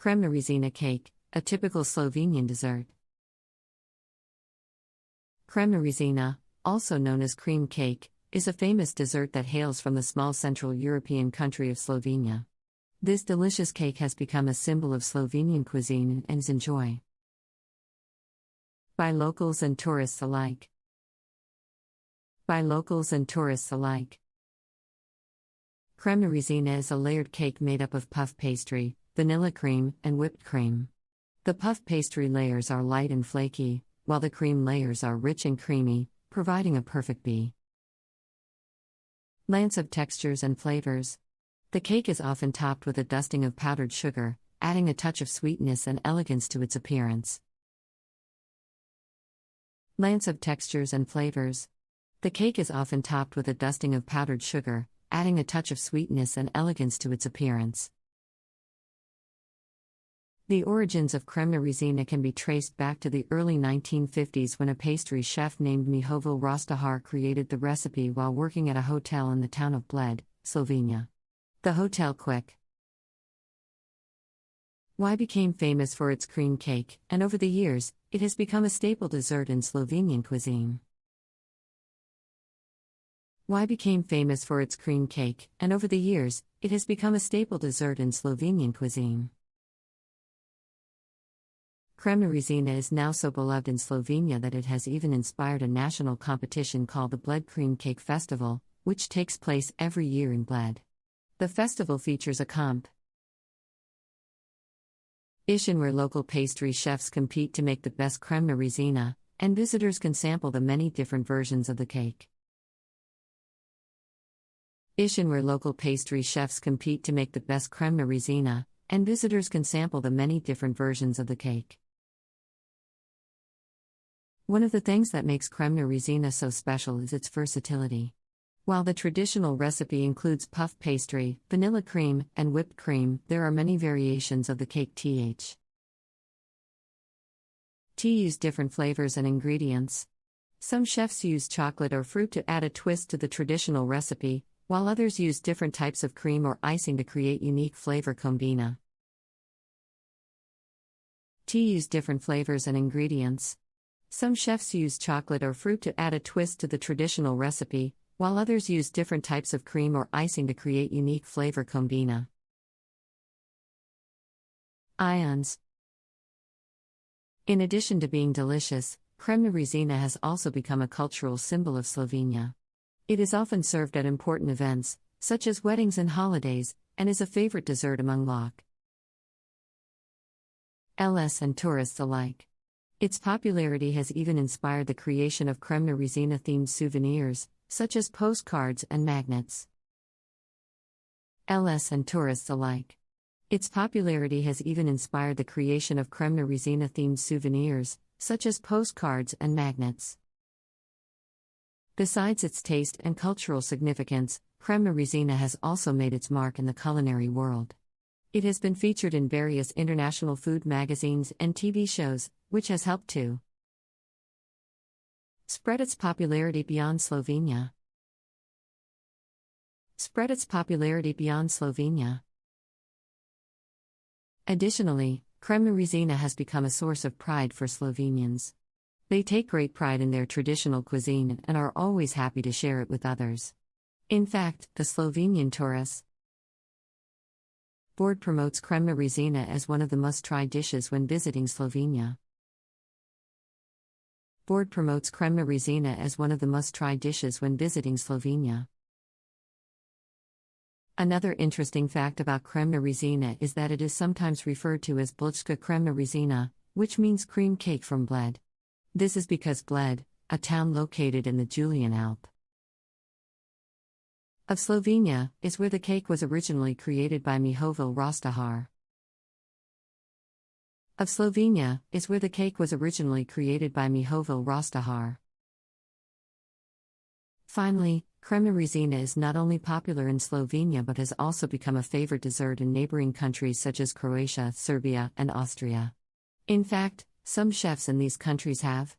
Kremna Rezina cake, a typical Slovenian dessert. Kremna Rezina, also known as cream cake, is a famous dessert that hails from the small Central European country of Slovenia. This delicious cake has become a symbol of Slovenian cuisine and is enjoyed by locals and tourists alike. Kremna Rezina is a layered cake made up of puff pastry, vanilla cream, and whipped cream. The puff pastry layers are light and flaky, while the cream layers are rich and creamy, providing a perfect balance of textures and flavors. The cake is often topped with a dusting of powdered sugar, adding a touch of sweetness and elegance to its appearance. Balance of textures and flavors. The cake is often topped with a dusting of powdered sugar, adding a touch of sweetness and elegance to its appearance. The origins of Kremna Rezina can be traced back to the early 1950s when a pastry chef named Mihovil Rostahar created the recipe while working at a hotel in the town of Bled, Slovenia. The hotel quick Y became famous for its cream cake, and over the years, it has become a staple dessert in Slovenian cuisine. Y became famous for its cream cake, and over the years, it has become a staple dessert in Slovenian cuisine. Kremna Rezina is now so beloved in Slovenia that it has even inspired a national competition called the Bled Cream Cake Festival, which takes place every year in Bled. The festival features a competition where local pastry chefs compete to make the best Kremna Rezina, and visitors can sample the many different versions of the cake. Where local pastry chefs compete to make the best Kremna Rezina, and visitors can sample the many different versions of the cake. One of the things that makes Kremna Rezina so special is its versatility. While the traditional recipe includes puff pastry, vanilla cream, and whipped cream, there are many variations of the cake use different flavors and ingredients. Some chefs use chocolate or fruit to add a twist to the traditional recipe, while others use different types of cream or icing to create unique flavor combina. Use different flavors and ingredients. Some chefs use chocolate or fruit to add a twist to the traditional recipe, while others use different types of cream or icing to create unique flavor combina. Ions. In addition to being delicious, Kremna Rezina has also become a cultural symbol of Slovenia. It is often served at important events, such as weddings and holidays, and is a favorite dessert among locals and tourists alike. Its popularity has even inspired the creation of Kremna Rezina-themed souvenirs, such as postcards and magnets. And tourists alike. Its popularity has even inspired the creation of Kremna Rezina-themed souvenirs, such as postcards and magnets. Besides its taste and cultural significance, Kremna Rezina has also made its mark in the culinary world. It has been featured in various international food magazines and TV shows, which has helped to spread its popularity beyond Slovenia. Additionally, Kremna Rezina has become a source of pride for Slovenians. They take great pride in their traditional cuisine and are always happy to share it with others. In fact, the Slovenian Tourist Board promotes Kremna Rezina as one of the must-try dishes when visiting Slovenia. Another interesting fact about Kremna Rezina is that it is sometimes referred to as Bledska Kremna Rezina, which means cream cake from Bled. This is because Bled, a town located in the Julian Alp of Slovenia, is where the cake was originally created by Mihovil Rostahar. Finally, Kremna Rezina is not only popular in Slovenia but has also become a favorite dessert in neighboring countries such as Croatia, Serbia, and Austria. In fact, some chefs in these countries have